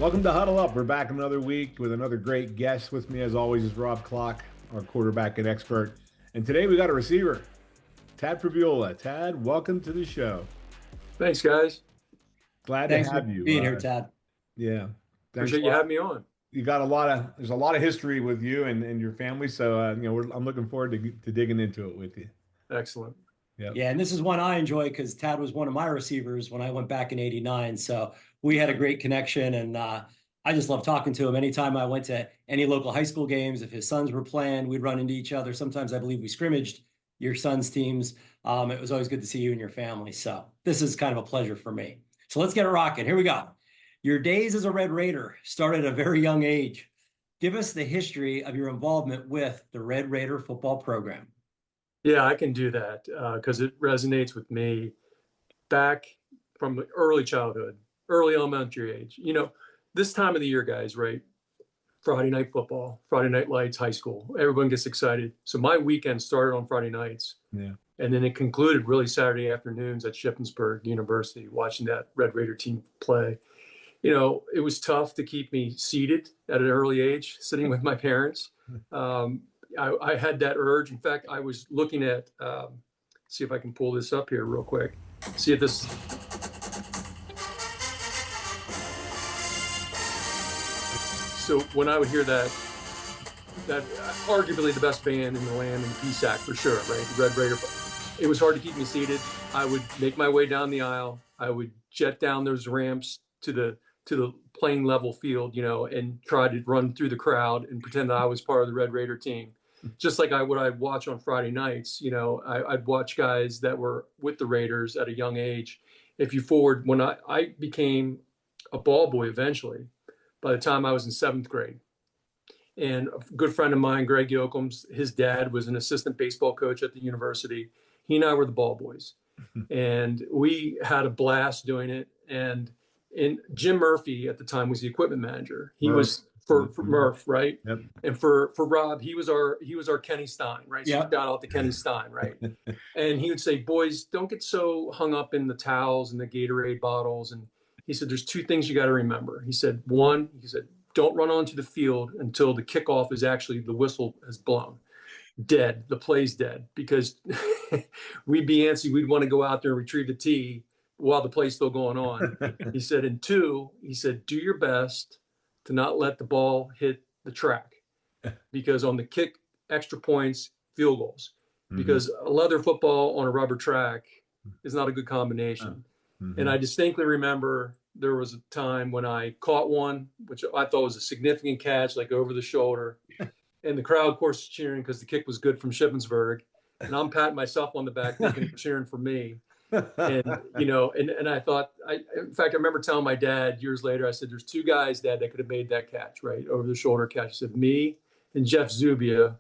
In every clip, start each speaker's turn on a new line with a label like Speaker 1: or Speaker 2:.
Speaker 1: Welcome to Huddle Up. We're back another week with another great guest. With me, as always, is Rob Clock, our quarterback and expert. And today we got a receiver, Tad Pribula. Tad, welcome to the show.
Speaker 2: Thanks, guys.
Speaker 1: Glad to
Speaker 3: Thanks for
Speaker 1: have you.
Speaker 3: being here, Tad.
Speaker 1: Yeah, thanks
Speaker 2: Appreciate
Speaker 1: a
Speaker 2: you
Speaker 1: lot.
Speaker 2: having me on.
Speaker 1: You got there's a lot of history with you and your family. So, I'm looking forward to digging into it with you.
Speaker 2: Excellent.
Speaker 1: Yep.
Speaker 3: Yeah, and this is one I enjoy because Tad was one of my receivers when I went back in '89. So we had a great connection, and I just love talking to him. Anytime I went to any local high school games, if his sons were playing, we'd run into each other. Sometimes I believe we scrimmaged your son's teams. It was always good to see you and your family. So this is kind of a pleasure for me. So let's get it rocking. Here we go. Your days as a Red Raider started at a very young age. Give us the history of your involvement with the Red Raider football program.
Speaker 2: Yeah, I can do that because it resonates with me back from early childhood, early elementary age. This time of the year, guys, right? Friday night football, Friday night lights, high school. Everyone gets excited. So my weekend started on Friday nights.
Speaker 1: Yeah.
Speaker 2: And then it concluded really Saturday afternoons at Shippensburg University, watching that Red Raider team play. It was tough to keep me seated at an early age, sitting with my parents. I had that urge. In fact, I was looking at, see if I can pull this up here real quick. See if this. So when I would hear that arguably the best band in the land in PSAC for sure, right? The Red Raider. It was hard to keep me seated. I would make my way down the aisle. I would jet down those ramps to the playing level field, and try to run through the crowd and pretend that I was part of the Red Raider team. Just like I'd watch on Friday nights, I'd watch guys that were with the Raiders at a young age. If you forward, when I became a ball boy eventually, by the time I was in 7th grade, and a good friend of mine, Greg Yoakum's, his dad was an assistant baseball coach at the university. He and I were the ball boys, and we had a blast doing it. And Jim Murphy at the time was the equipment manager. He was for Murph, right?
Speaker 1: Yep.
Speaker 2: And for Rob, he was our Kenny Stein, right? So
Speaker 3: Yep.
Speaker 2: shout out to Kenny Stein, right? And he would say, "Boys, don't get so hung up in the towels and the Gatorade bottles." And he said, "There's two things you got to remember." He said, "Don't run onto the field until the kickoff is actually the whistle has blown. Dead. The play's dead, because we'd be antsy. We'd want to go out there and retrieve the tee while the play's still going on." He said, and two, he said, "Do your best to not let the ball hit the track, because on the kick, extra points, field goals, because a leather football on a rubber track is not a good combination." And I distinctly remember there was a time when I caught one, which I thought was a significant catch, like over the shoulder. And the crowd, of course, cheering because the kick was good from Shippensburg. And I'm patting myself on the back, thinking they're cheering for me. And, and I thought, in fact, I remember telling my dad years later, I said, "There's two guys, Dad, that could have made that catch, right? Over the shoulder catch." He said, "Me and Jeff Zubia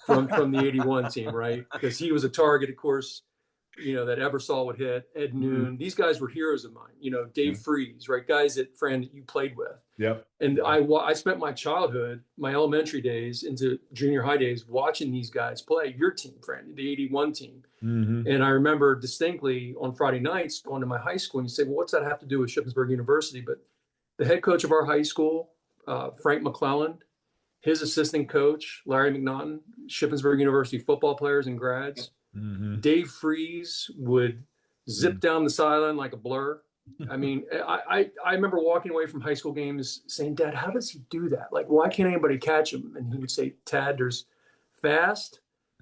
Speaker 2: from the 81 team," right? Because he was a target, of course, that Ebersol would hit, Ed Noon. These guys were heroes of mine, Dave Freeze, right? Guys that you played with.
Speaker 1: Yep.
Speaker 2: And I spent my childhood, my elementary days into junior high days, watching these guys play. Your team, friend, the 81 team. And I remember distinctly on Friday nights going to my high school, and you say, "Well, what's that have to do with Shippensburg University?" But the head coach of our high school, Frank McClellan, his assistant coach, Larry McNaughton, Shippensburg University football players and grads. Dave Freeze would zip down the sideline like a blur. I mean, I remember walking away from high school games saying, "Dad, how does he do that? Like, why can't anybody catch him?" And he would say, "Tad, there's fast,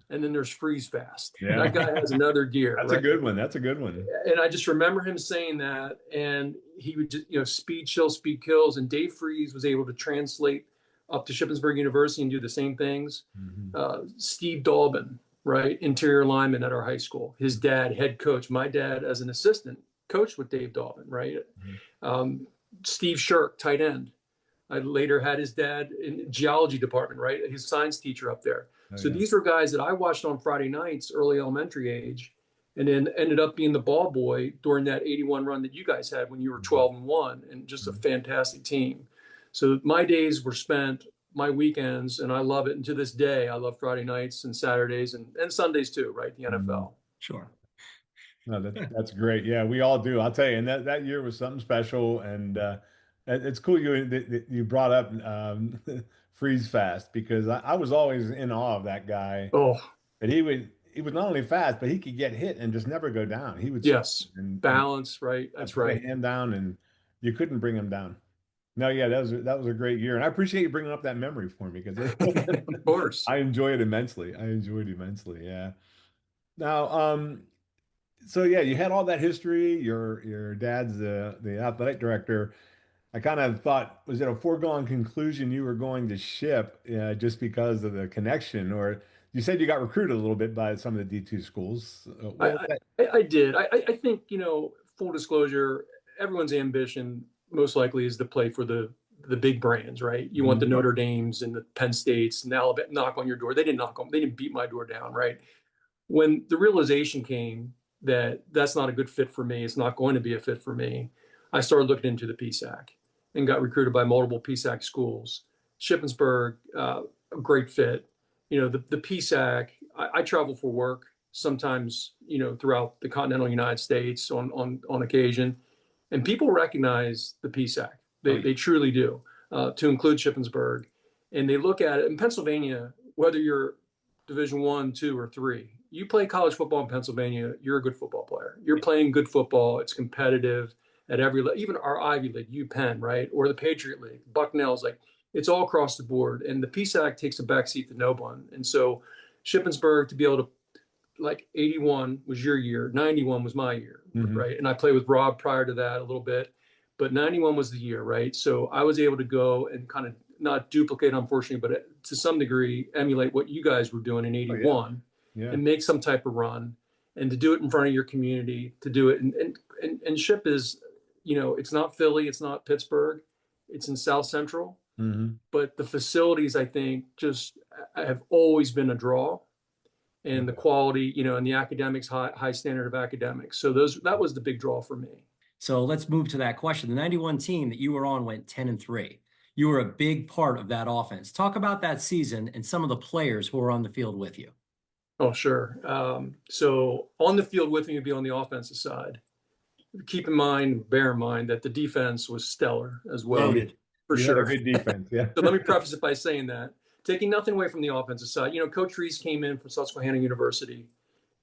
Speaker 2: and then there's freeze fast.
Speaker 1: Yeah.
Speaker 2: That guy has another gear."
Speaker 1: That's
Speaker 2: right?
Speaker 1: a good one. That's a good one.
Speaker 2: And I just remember him saying that, and he would just, speed chill, speed kills. And Dave Freeze was able to translate up to Shippensburg University and do the same things. Steve Dolbin, right? Interior lineman at our high school. His dad, head coach. My dad, as an assistant, coached with Dave Dolbin, right? Steve Shirk, tight end. I later had his dad in geology department, right? His science teacher up there. These were guys that I watched on Friday nights, early elementary age, and then ended up being the ball boy during that 81 run that you guys had when you were 12-1, and just a fantastic team. So my days were spent, my weekends, and I love it. And to this day, I love Friday nights and Saturdays and Sundays too, right? The NFL.
Speaker 3: Sure.
Speaker 1: No, that's great. Yeah, we all do. I'll tell you. And that year was something special. And It's cool you brought up freeze fast because I was always in awe of that guy.
Speaker 2: Oh,
Speaker 1: But he was not only fast, but he could get hit and just never go down. He would sprint
Speaker 2: yes.
Speaker 1: and
Speaker 2: Balance, right? That's
Speaker 1: put a
Speaker 2: right.
Speaker 1: hand down, and you couldn't bring him down. No, yeah, that was a great year, and I appreciate you bringing up that memory for me because
Speaker 2: Of course.
Speaker 1: I enjoy it immensely. I enjoyed it immensely. Yeah. Now, so yeah, you had all that history. Your dad's the athletic director. I kind of thought, was it a foregone conclusion you were going to ship just because of the connection, or you said you got recruited a little bit by some of the D2 schools. What was
Speaker 2: I,
Speaker 1: that?
Speaker 2: I did. I think, full disclosure, everyone's ambition most likely is to play for the big brands, right? You want the
Speaker 1: Mhm.
Speaker 2: Notre Dames and the Penn States and the Alabama knock on your door. They didn't beat my door down, right? When the realization came that that's not a good fit for me, it's not going to be a fit for me, I started looking into the PSAC and got recruited by multiple PSAC schools. Shippensburg, a great fit. The PSAC, I travel for work sometimes, throughout the continental United States on occasion, and people recognize the PSAC.
Speaker 1: Oh,
Speaker 2: They truly do, to include Shippensburg, and they look at it in Pennsylvania. Whether you're Division One, two, or three, you play college football in Pennsylvania, you're a good football player. You're playing good football. It's competitive at every level, even our Ivy League, UPenn, right, or the Patriot League, Bucknell's, like it's all across the board. And the PSAC takes a backseat to no one. And so Shippensburg to be able to, like, 81 was your year, 91 was my year,
Speaker 1: mhm.
Speaker 2: right? And I played with Rob prior to that a little bit, but 91 was the year, right? So I was able to go and kind of not duplicate, unfortunately, but to some degree emulate what you guys were doing in
Speaker 1: Oh yeah,
Speaker 2: 81
Speaker 1: yeah.
Speaker 2: and make some type of run, and to do it in front of your community, to do it. And Ship is, it's not Philly, it's not Pittsburgh, it's in South Central,
Speaker 1: Hmm.
Speaker 2: but the facilities, I think, just have always been a draw, and the quality, and the academics, high standard of academics. So that was the big draw for me.
Speaker 3: So let's move to that question. The 91 team that you were on went 10-3. You were a big part of that offense. Talk about that season and some of the players who were on the field with you.
Speaker 2: Oh, sure. So on the field with me would be on the offensive side. Bear in mind that the defense was stellar as well,
Speaker 3: Loaded.
Speaker 2: for
Speaker 1: You had a
Speaker 2: sure.
Speaker 1: good defense, yeah.
Speaker 2: So let me preface it by saying that, taking nothing away from the offensive side, Coach Rees came in from Susquehanna University,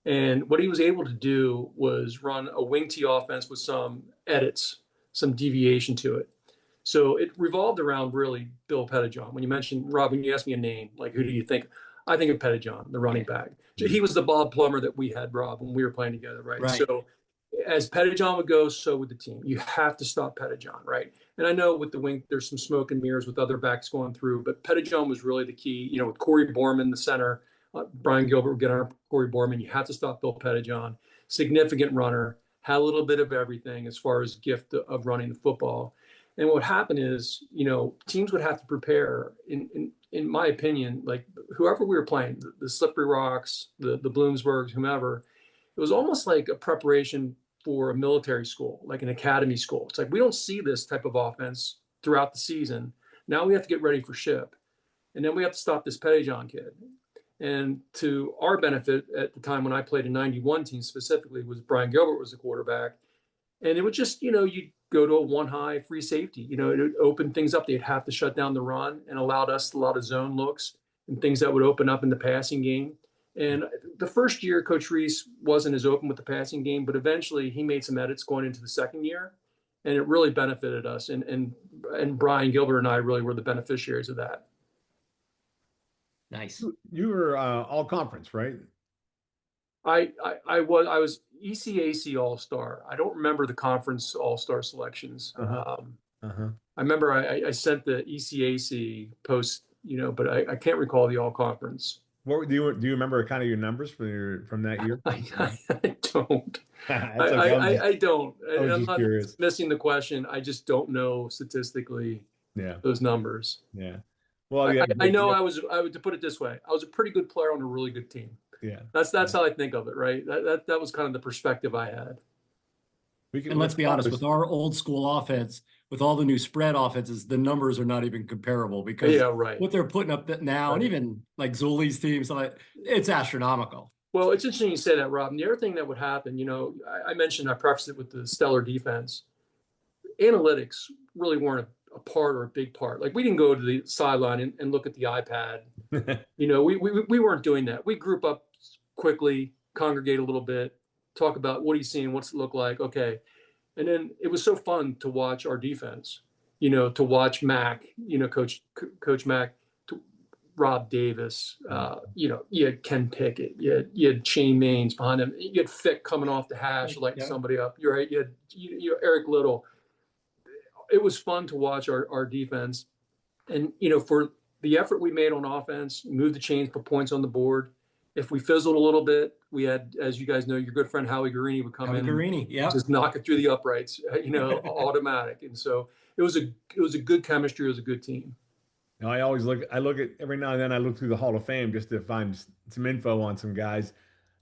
Speaker 2: and what he was able to do was run a wing T offense with some edits, some deviation to it. So it revolved around really Bill Pettijohn. When you mentioned, Rob, when you asked me a name, like, who do you think? I think of Pettijohn, the running back. He was the Bob Plummer that we had, Rob, when we were playing together, right?
Speaker 3: Right.
Speaker 2: So as Pettijohn would go, so would the team. You have to stop Pettijohn, right? And I know with the wing, there's some smoke and mirrors with other backs going through, but Pettijohn was really the key. With Corey Borman, the center, Brian Gilbert would get on Corey Borman. You have to stop Bill Pettijohn. Significant runner, had a little bit of everything as far as gift of running the football. And what happened is, teams would have to prepare, in my opinion, like whoever we were playing, the Slippery Rocks, the Bloomsburgs, whomever, it was almost like a preparation for a military school, like an academy school. It's like, we don't see this type of offense throughout the season. Now we have to get ready for Ship. And then we have to stop this Pettijohn kid. And to our benefit at the time when I played a 91 team specifically, was Brian Gilbert was the quarterback. And it would just, you'd go to a one high free safety, it would open things up. They'd have to shut down the run, and allowed us a lot of zone looks and things that would open up in the passing game. And the first year, Coach Rees wasn't as open with the passing game, but eventually he made some edits going into the second year, and it really benefited us. And Brian Gilbert and I really were the beneficiaries of that.
Speaker 3: Nice.
Speaker 1: You were all conference, right?
Speaker 2: I was ECAC All-Star. I don't remember the conference All-Star selections.
Speaker 1: Uh-huh. Uh-huh.
Speaker 2: I remember I sent the ECAC post, but I can't recall the All Conference.
Speaker 1: What do you remember kind of your numbers from that year?
Speaker 2: I don't.
Speaker 1: That's okay.
Speaker 2: I don't.
Speaker 1: I was
Speaker 2: I'm
Speaker 1: just
Speaker 2: not
Speaker 1: curious.
Speaker 2: missing the question. I just don't know statistically
Speaker 1: Yeah,
Speaker 2: those numbers.
Speaker 1: yeah. Well, yeah,
Speaker 2: I know I would, to put it this way, I was a pretty good player on a really good team.
Speaker 1: yeah.
Speaker 2: That's how I think of it, right? That was kind of the perspective I had.
Speaker 3: And let's be honest, with our old school offense, with all the new spread offenses, the numbers are not even comparable, because
Speaker 2: Yeah, right.
Speaker 3: what they're putting up now,
Speaker 2: Right.
Speaker 3: and even like Zuli's teams, it's astronomical.
Speaker 2: Well, it's interesting you say that, Rob. And the other thing that would happen, I mentioned, I prefaced it with the stellar defense. analytics really weren't a part or a big part. Like we didn't go to the sideline and look at the iPad. We weren't doing that. We group up quickly, congregate a little bit, talk about what are you seeing, what's it look like, okay. And then it was so fun to watch our defense, to watch Mac, Coach Mac, Rob Davis, you had Ken Pickett, you had Shane Maines behind him, you had Fick coming off the hash, lighting somebody up. You're right. You had Eric Little. It was fun to watch our defense, and for the effort we made on offense, move the chains, put points on the board. If we fizzled a little bit, we had, as you guys know, your good friend Howie Guarini would come in, and just knock it through the uprights, automatic. And so it was a good chemistry. It was a good team.
Speaker 1: I always I look at every now and then I look through the Hall of Fame just to find some info on some guys.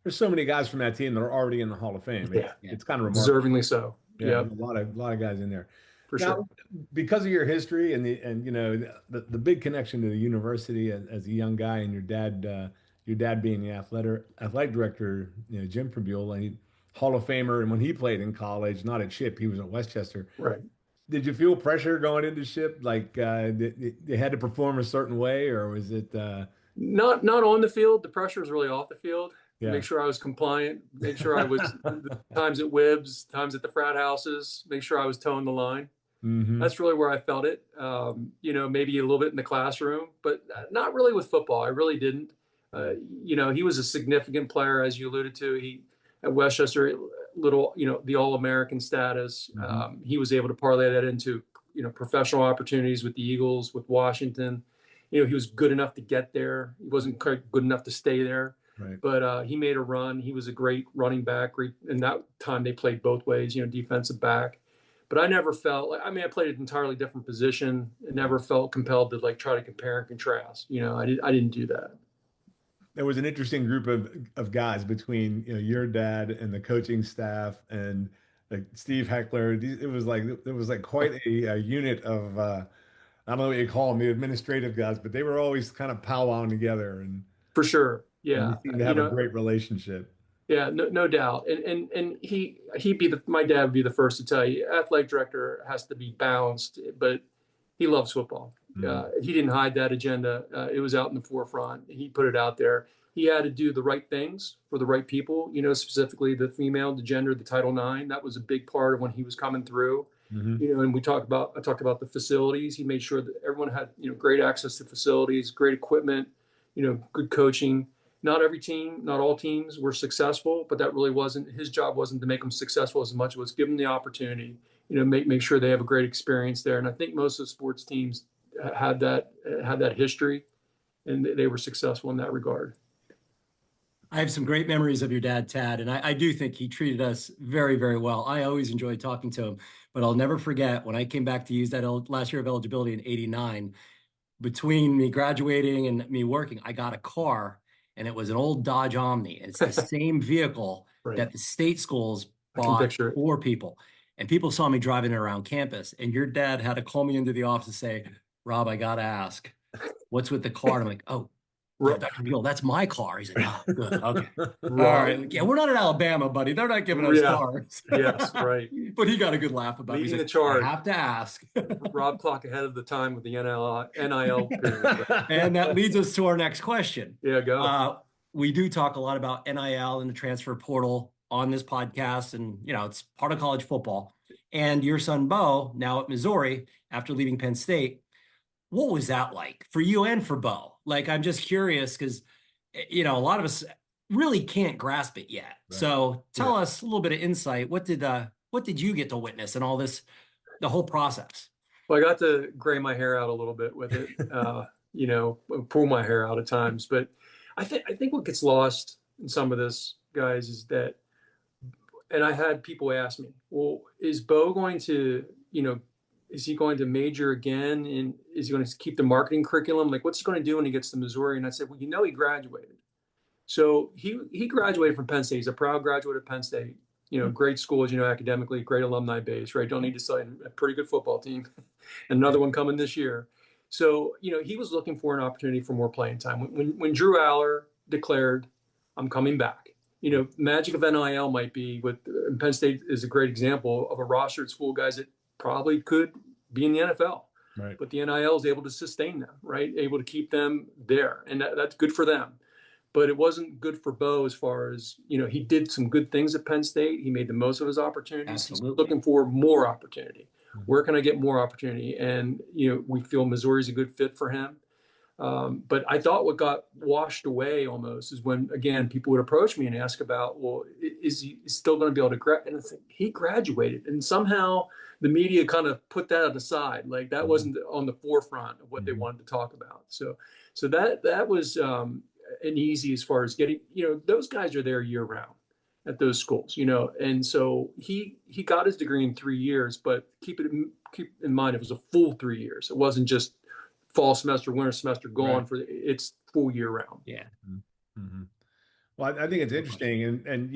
Speaker 1: There's so many guys from that team that are already in the Hall of Fame. It's kind of remarkable.
Speaker 2: Deservingly so.
Speaker 1: Yeah, a lot of guys in there.
Speaker 2: For
Speaker 1: now,
Speaker 2: sure.
Speaker 1: Because of your history and the big connection to the university as a young guy, and your dad being the athletic director, Jim Pribula, Hall of Famer, and when he played in college, not at Chip, he was at Westchester.
Speaker 2: Right.
Speaker 1: Did you feel pressure going into Chip? Like they had to perform a certain way, or was it
Speaker 2: not on the field? The pressure was really off the field.
Speaker 1: Yeah.
Speaker 2: Make sure I was compliant. Make sure I was times at Wibbs, times at the frat houses. Make sure I was towing the line.
Speaker 1: Mm-hmm.
Speaker 2: That's really where I felt it. Maybe a little bit in the classroom, but not really with football. I really didn't. He was a significant player, as you alluded to. He at Westchester, the All-American status.
Speaker 1: Mm-hmm.
Speaker 2: He was able to parlay that into, professional opportunities with the Eagles, with Washington. He was good enough to get there. He wasn't quite good enough to stay there.
Speaker 1: Right.
Speaker 2: But he made a run. He was a great running back. In that time, they played both ways, defensive back. But I never felt I played an entirely different position. I never felt compelled to try to compare and contrast. I didn't do that.
Speaker 1: There was an interesting group of guys between your dad and the coaching staff and Steve Heckler. It was like quite a unit of I don't know what you call them, the administrative guys, but they were always kind of powwowing together and
Speaker 2: for sure, yeah.
Speaker 1: And they seemed to have a great relationship.
Speaker 2: Yeah, no doubt. And my dad would be the first to tell you, athletic director has to be balanced, but he loves football. He didn't hide that agenda. It was out in the forefront. He put it out there. He had to do the right things for the right people, specifically the female, the gender, the Title IX. That was a big part of when he was coming through.
Speaker 1: Mm-hmm.
Speaker 2: And I talked about the facilities. He made sure that everyone had, great access to facilities, great equipment, good coaching. Not every team, not all teams were successful, but that really wasn't his job. Wasn't to make them successful as much as was give them the opportunity, make sure they have a great experience there. And I think most of the sports teams had that history, and they were successful in that regard.
Speaker 3: I have some great memories of your dad, Tad, and I do think he treated us very, very well. I always enjoyed talking to him, but I'll never forget when I came back to use that last year of eligibility in '89. Between me graduating and me working, I got a car, and it was an old Dodge Omni. It's the same vehicle that the state schools bought for people. And people saw me driving it around campus. And your dad had to call me into the office and say, Rob, I got to ask, what's with the car? And I'm like, oh, yeah, Dr. Buell, that's my car. He's like, oh, good. Okay. All right. Yeah, we're not in Alabama, buddy. They're not giving us cars.
Speaker 2: Yes, right.
Speaker 3: But he got a good laugh about it.
Speaker 2: Leading the charge.
Speaker 3: I have to ask.
Speaker 2: Rob clock ahead of the time with the NIL period.
Speaker 3: And that leads us to our next question.
Speaker 2: Yeah, go.
Speaker 3: We do talk a lot about NIL and the transfer portal on this podcast, and it's part of college football. And your son Beau, now at Missouri, after leaving Penn State, what was that like for you and for Beau? I'm just curious because a lot of us really can't grasp it yet. Right. So tell us a little bit of insight. What did you get to witness in all this, the whole process?
Speaker 2: Well, I got to gray my hair out a little bit with it, pull my hair out at times, but I think what gets lost in some of this, guys, is that, and I had people ask me, well, is Beau going to, is he going to major again? And is he going to keep the marketing curriculum? What's he going to do when he gets to Missouri? And I said, well, he graduated. So he graduated from Penn State. He's a proud graduate of Penn State. Great school, academically, great alumni base, right? Don't need to say a pretty good football team. Another one coming this year. So, he was looking for an opportunity for more playing time. When Drew Aller declared, I'm coming back, magic of NIL might be Penn State is a great example of a roster at school guys that probably could be in the NFL.
Speaker 1: Right.
Speaker 2: But the NIL is able to sustain them, right? Able to keep them there. And that's good for them. But it wasn't good for Beau as far as, he did some good things at Penn State. He made the most of his opportunities. He's
Speaker 3: Absolutely.
Speaker 2: looking for more opportunity. Where can I get more opportunity? And, we feel Missouri's a good fit for him. But I thought what got washed away almost is when, again, people would approach me and ask about, well, is he still going to be able to graduate? And I think he graduated. And somehow the media kind of put that aside. Like that wasn't on the forefront of what they wanted to talk about. So that was an easy as far as getting, those guys are there year round at those schools, and so he got his degree in 3 years, but keep in mind, it was a full 3 years. It wasn't just fall semester, winter semester, gone for it's full year round.
Speaker 3: Yeah.
Speaker 1: Mm-hmm. Well, I think it's interesting, and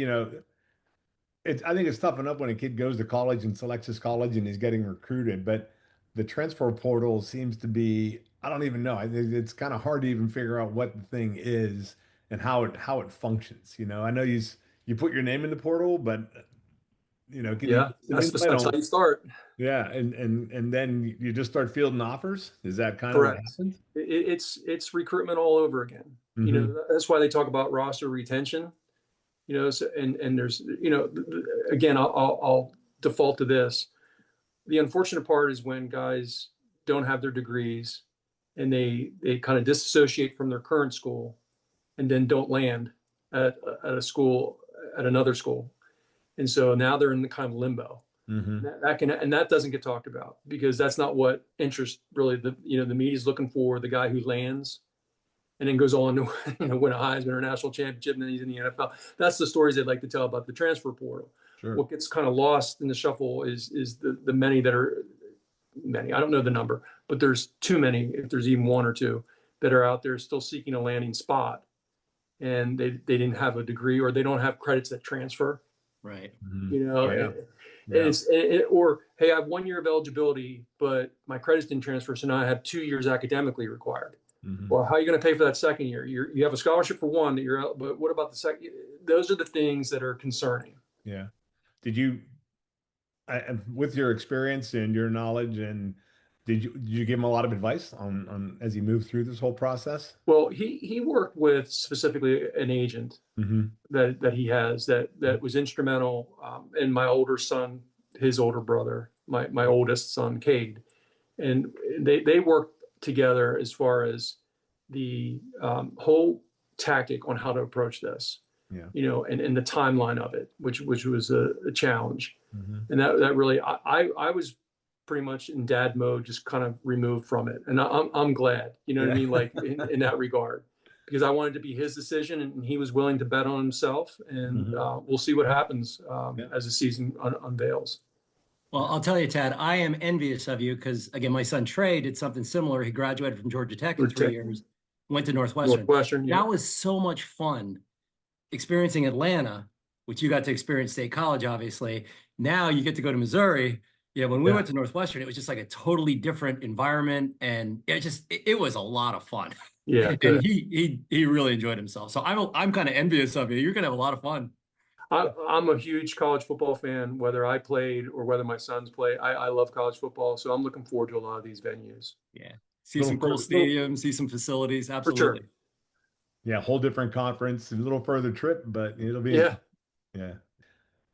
Speaker 1: I think it's tough enough when a kid goes to college and selects his college and he's getting recruited, but the transfer portal seems to be, I don't even know. I think it's kind of hard to even figure out what the thing is and how it functions. I know you put your name in the portal, but can you
Speaker 2: Yeah, that's how you start.
Speaker 1: Yeah, and then you just start fielding offers. Is that kind of what
Speaker 2: Correct.
Speaker 1: happens?
Speaker 2: It's recruitment all over again. That's why they talk about roster retention. So, and there's again, I'll default to this. The unfortunate part is when guys don't have their degrees and they kind of disassociate from their current school and then don't land at a school, at another school. And so now they're in the kind of limbo. That doesn't get talked about because that's not what interest really the media is looking for, the guy who lands and then goes on to win a Heisman or a national championship, and then he's in the NFL. That's the stories they'd like to tell about the transfer portal.
Speaker 1: Sure.
Speaker 2: What gets kind of lost in the shuffle is the many that are many. I don't know the number, but there's too many, if there's even one or two, that are out there still seeking a landing spot, and they didn't have a degree or they don't have credits that transfer.
Speaker 3: Right.
Speaker 2: Or hey, I have 1 year of eligibility, but my credits didn't transfer, so now I have 2 years academically required. Well, how are you going to pay for that second year? You have a scholarship for one that you're out, but what about the second? Those are the things that are concerning.
Speaker 1: Yeah. Did you, with your experience and your knowledge, and did you give him a lot of advice on as he moved through this whole process?
Speaker 2: Well, he worked with specifically an agent that he has that was instrumental. And my older son, his older brother, my oldest son, Cade, and they worked together as far as the whole tactic on how to approach this, and the timeline of it, which was a challenge. And that really, I was pretty much in dad mode, just kind of removed from it. And I'm glad, what I mean? Like in that regard, because I wanted to be his decision and he was willing to bet on himself, and we'll see what happens as the season unveils.
Speaker 3: Well, I'll tell you, Tad, I am envious of you because, again, my son Trey did something similar. He graduated from Georgia Tech in 3 years, went to Northwestern. That was so much fun experiencing Atlanta, which you got to experience State College, obviously. Now you get to go to Missouri. Yeah, when we went to Northwestern, it was just like a totally different environment, and it was a lot of fun.
Speaker 2: Yeah,
Speaker 3: and he really enjoyed himself. So I'm kind of envious of you. You're gonna have a lot of fun.
Speaker 2: I'm a huge college football fan, whether I played or whether my sons play. I love college football, so I'm looking forward to a lot of these venues.
Speaker 3: Yeah, see some cool stadiums, see some facilities. Absolutely.
Speaker 2: For sure.
Speaker 1: Yeah, whole different conference, a little further trip, but it'll be
Speaker 2: yeah.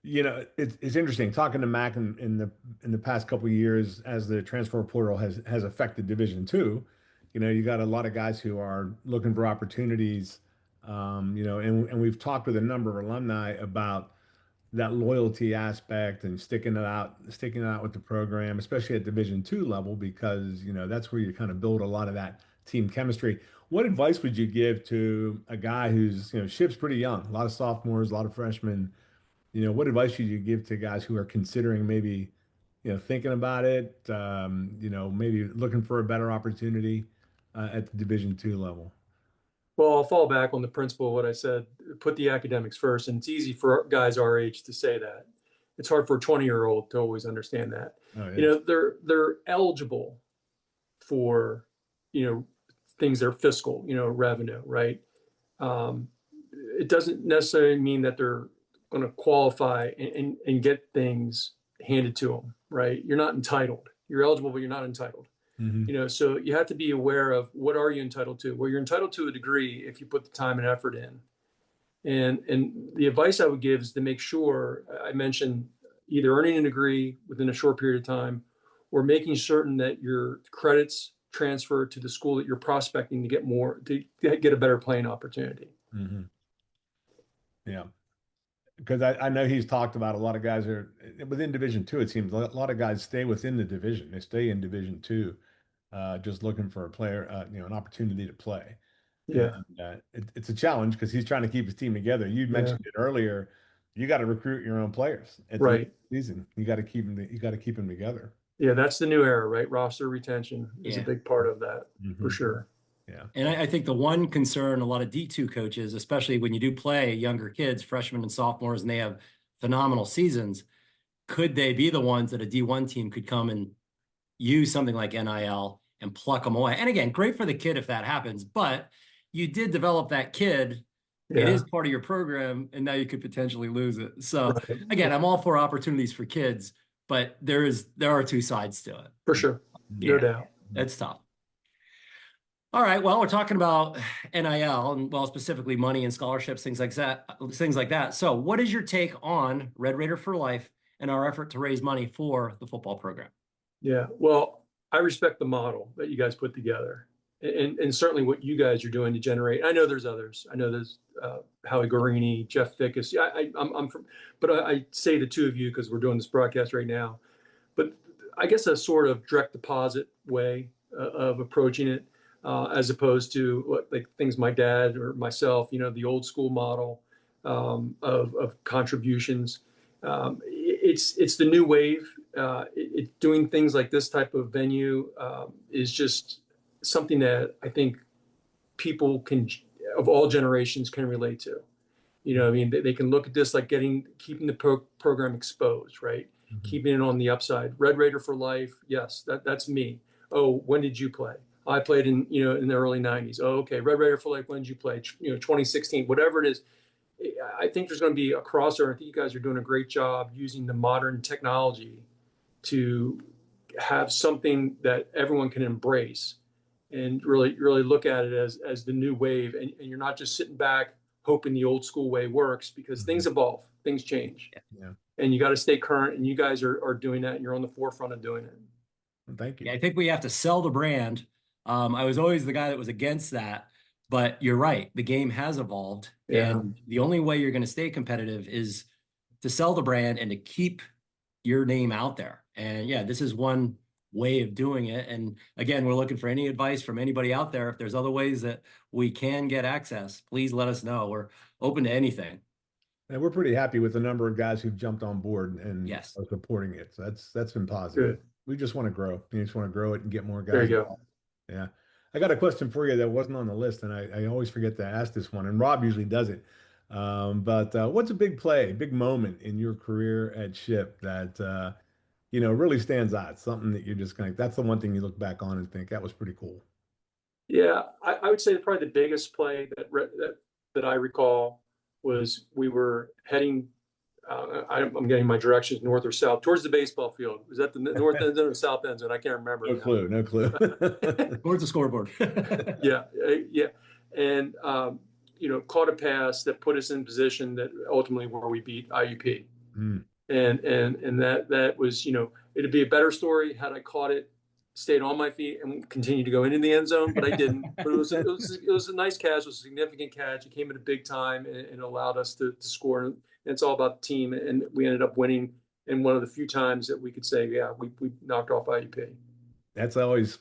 Speaker 1: It's interesting talking to Mac in the past couple of years as the transfer portal has affected Division II. You got a lot of guys who are looking for opportunities. And we've talked with a number of alumni about that loyalty aspect and sticking it out with the program, especially at Division II level, because that's where you kind of build a lot of that team chemistry. What advice would you give to a guy who's ship's pretty young, a lot of sophomores, a lot of freshmen? What advice should you give to guys who are considering maybe thinking about it, maybe looking for a better opportunity at the Division II level?
Speaker 2: Well, I'll fall back on the principle of what I said, put the academics first. And it's easy for guys our age to say that. It's hard for a 20-year-old to always understand that.
Speaker 1: Oh, yeah.
Speaker 2: They're eligible for, things that are fiscal, revenue, right? It doesn't necessarily mean that they're going to qualify and get things handed to them, right? You're not entitled. You're eligible, but you're not entitled.
Speaker 1: Mm-hmm.
Speaker 2: So you have to be aware of what are you entitled to? Well, you're entitled to a degree if you put the time and effort in. And the advice I would give is to make sure, I mentioned either earning a degree within a short period of time or making certain that your credits transfer to the school that you're prospecting to get a better playing opportunity.
Speaker 1: Mm-hmm. Yeah. Because I know he's talked about a lot of guys are within Division two. It seems a lot of guys stay within the division. They stay in Division two, just looking for a player, an opportunity to play. And
Speaker 2: Yeah.
Speaker 1: it's a challenge because he's trying to keep his team together. You
Speaker 2: Yeah.
Speaker 1: mentioned it earlier. You got to recruit your own players at the end of
Speaker 2: Right.
Speaker 1: the season. You got to keep them. You got to keep them together.
Speaker 2: Yeah. That's the new era, right? Roster retention is a
Speaker 3: Yeah.
Speaker 2: big part of that for
Speaker 1: Mm-hmm.
Speaker 2: sure.
Speaker 1: Yeah.
Speaker 3: And I think the one concern a lot of D2 coaches, especially when you do play younger kids, freshmen and sophomores, and they have phenomenal seasons, could they be the ones that a D1 team could come and use something like NIL and pluck them away? And again, great for the kid if that happens, but you did develop that kid. It
Speaker 2: Yeah.
Speaker 3: is part of your program, and now you could potentially lose it. So
Speaker 2: Right.
Speaker 3: again, I'm all for opportunities for kids, but there are two sides to it.
Speaker 2: For sure. No
Speaker 3: Yeah,
Speaker 2: doubt.
Speaker 3: it's tough. All right. Well, we're talking about NIL and specifically money and scholarships, things like that. So what is your take on Red Raider for Life and our effort to raise money for the football program?
Speaker 2: Yeah. Well, I respect the model that you guys put together and certainly what you guys are doing to generate. I know there's others. I know there's Howie Guarini, Jeff Fickus. Yeah, I'm from, but I say the two of you because we're doing this broadcast right now. But I guess a sort of direct deposit way of approaching it, as opposed to like things my dad or myself, the old school model of contributions. It's the new wave. Doing things like this type of venue is just something that I think people of all generations can relate to. I mean, they can look at this like keeping the program exposed, right?
Speaker 1: Mm-hmm.
Speaker 2: Keeping it on the upside. Red Raider for life. Yes, that's me. Oh, when did you play? I played in the early 90s. Oh, okay. Red Raider for life. When did you play? 2016, whatever it is. I think there's going to be a crossover. I think you guys are doing a great job using the modern technology to have something that everyone can embrace and really look at it as the new wave. And you're not just sitting back hoping the old school way works because
Speaker 1: Mm-hmm.
Speaker 2: things evolve, things change.
Speaker 1: Yeah.
Speaker 2: And you got to stay current, and you guys are doing that, and you're on the forefront of doing it.
Speaker 1: Well, thank you.
Speaker 3: Yeah, I think we have to sell the brand. I was always the guy that was against that, but you're right. The game has evolved, and the only way you're going to stay competitive is to sell the brand and to keep your name out there. And yeah, this is one way of doing it. And again, we're looking for any advice from anybody out there. If there's other ways that we can get access, please let us know. We're open to anything.
Speaker 1: And we're pretty happy with the number of guys who've jumped on board and
Speaker 3: Yes.
Speaker 1: are supporting it. So that's been positive.
Speaker 2: Good.
Speaker 1: We just want to grow. We just want to grow it and get more guys.
Speaker 2: There you go.
Speaker 1: involved. Yeah. I got a question for you that wasn't on the list, and I always forget to ask this one, and Rob usually does it. But what's a big play, big moment in your career at Ship that really stands out? Something that you're just that's the one thing you look back on and think that was pretty cool.
Speaker 2: Yeah, I would say probably the biggest play that I recall was we were heading. I'm getting my directions north or south towards the baseball field. Was that the north end zone or south end zone? I can't remember.
Speaker 1: No clue. No clue.
Speaker 3: Towards the scoreboard.
Speaker 2: Yeah, and caught a pass that put us in position that ultimately where we beat IUP.
Speaker 1: Mm.
Speaker 2: And that was it'd be a better story had I caught it, stayed on my feet, and continued to go into the end zone, but I didn't. But it was a nice catch. It was a significant catch. It came at a big time and allowed us to score. And it's all about the team, and we ended up winning. And one of the few times that we could say, yeah, we knocked off IUP.
Speaker 1: That's always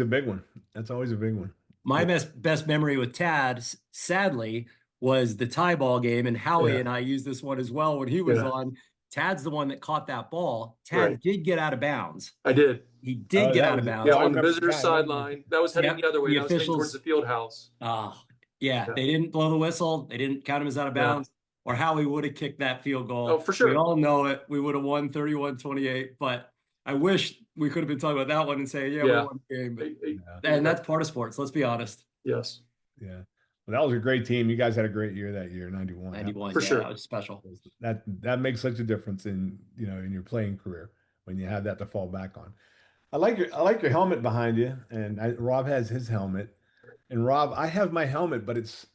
Speaker 1: a big one. That's always a big one.
Speaker 3: My best memory with Tad, sadly, was the tie ball game, and Howie and I used this one as well when he was on. Tad's the one that caught that ball. Tad did get out of bounds.
Speaker 2: I did.
Speaker 3: He did get out of bounds.
Speaker 2: Yeah, on the visitor sideline. That was heading the other way.
Speaker 3: The
Speaker 2: that was heading towards the field house.
Speaker 3: Yeah, they didn't blow the whistle. They didn't count him as out of bounds. Or Howie would have kicked that field goal.
Speaker 2: Oh, for sure.
Speaker 3: We all know it. We would have won 31-28. But I wish we could have been talking about that one and say, we won the game. And that's part of sports. Let's be honest.
Speaker 2: Yes.
Speaker 1: Yeah. Well, that was a great team. You guys had a great year that year, 91.
Speaker 3: 91.
Speaker 2: For
Speaker 3: Yeah, that
Speaker 2: sure.
Speaker 3: was special.
Speaker 1: That makes such a difference in, in your playing career when you have that to fall back on. I like your helmet behind you, and Rob has his helmet. And Rob, I have my helmet, but it's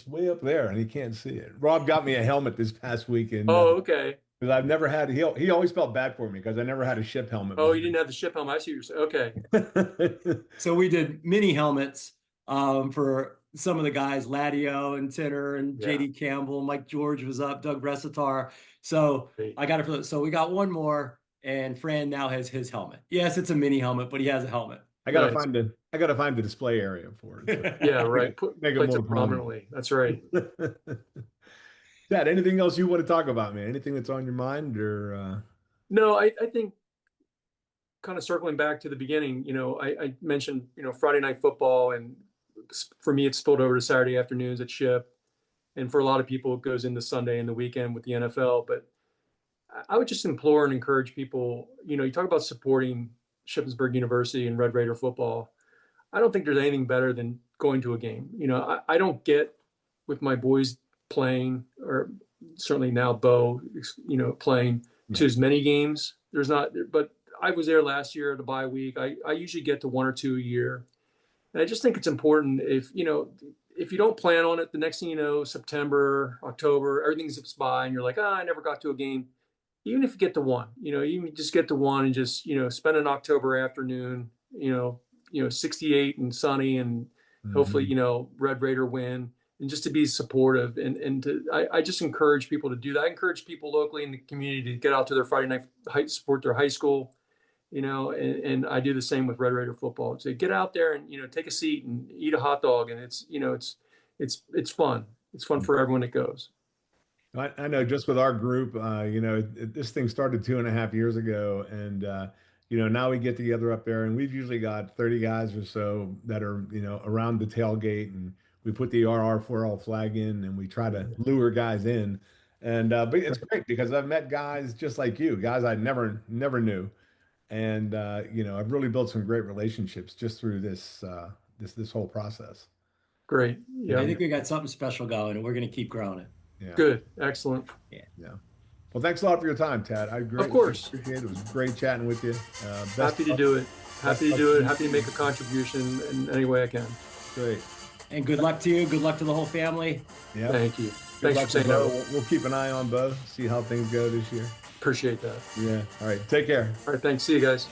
Speaker 1: way up there and he can't see it. Rob got me a helmet this past week, and
Speaker 2: Oh, okay.
Speaker 1: because I've never had he always felt bad for me because I never had a ship helmet
Speaker 2: Oh, you didn't have the ship helmet. I see what you're saying. Okay.
Speaker 1: behind.
Speaker 3: So we did mini helmets for some of the guys, Ladio and Tinner and
Speaker 2: Yeah.
Speaker 3: JD Campbell, Mike George was up, Doug Resitar. So
Speaker 2: Great.
Speaker 3: I got it for so we got one more, and Fran now has his helmet. Yes, it's a mini helmet, but he has a helmet.
Speaker 2: Nice.
Speaker 1: I gotta find the display area for it. So
Speaker 2: Yeah, right.
Speaker 1: make it
Speaker 2: Place
Speaker 1: more
Speaker 2: it prominently. That's right.
Speaker 1: Dad, anything else you want to talk about, man? Anything that's on your mind or
Speaker 2: No, I think kind of circling back to the beginning, I mentioned, Friday night football, and for me, it's spilled over to Saturday afternoons at Ship. And for a lot of people, it goes into Sunday and the weekend with the NFL. But I would just implore and encourage people, you talk about supporting Shippensburg University and Red Raider football. I don't think there's anything better than going to a game. I don't get with my boys playing, or certainly now Beau, playing to as many games. There's not, but I was there last year at the bye week. I usually get to one or two a year. And I just think it's important if you don't plan on it, the next thing you know, September, October, everything zips by and you're like, I never got to a game. Even if you get to one, you just get to one and just, spend an October afternoon, 68 and sunny, and hopefully, Red Raider win, and just to be supportive. I just encourage people to do that. I encourage people locally in the community to get out to their Friday night, support their high school, and I do the same with Red Raider football. So get out there and, take a seat and eat a hot dog. And it's fun. It's fun for everyone that goes.
Speaker 1: I know just with our group, this thing started 2.5 years ago, and now we get together up there, and we've usually got 30 guys or so that are, around the tailgate, and we put the RR4L flag in, and we try to lure guys in, and but it's great because I've met guys just like you, guys I never knew, and I've really built some great relationships just through this whole process.
Speaker 2: Great.
Speaker 3: I
Speaker 2: Yeah.
Speaker 3: think we got something special going, and we're going to keep growing it.
Speaker 1: Yeah.
Speaker 2: Good. Excellent.
Speaker 3: Yeah.
Speaker 1: Well, thanks a lot for your time, Tad. I greatly
Speaker 2: Of course.
Speaker 1: appreciate it. It was great chatting with you.
Speaker 2: Happy to do it. Happy to do it. Happy to make a contribution in any way I can.
Speaker 1: Great.
Speaker 3: And good luck to you. Good luck to the whole family.
Speaker 1: Yeah.
Speaker 2: Thank you.
Speaker 1: Good
Speaker 2: Thanks
Speaker 1: luck
Speaker 2: for saying
Speaker 1: to Beau.
Speaker 2: that.
Speaker 1: We'll keep an eye on Beau, see how things go this year.
Speaker 2: Appreciate that.
Speaker 1: Yeah. All right. Take care.
Speaker 2: All right. Thanks. See you guys.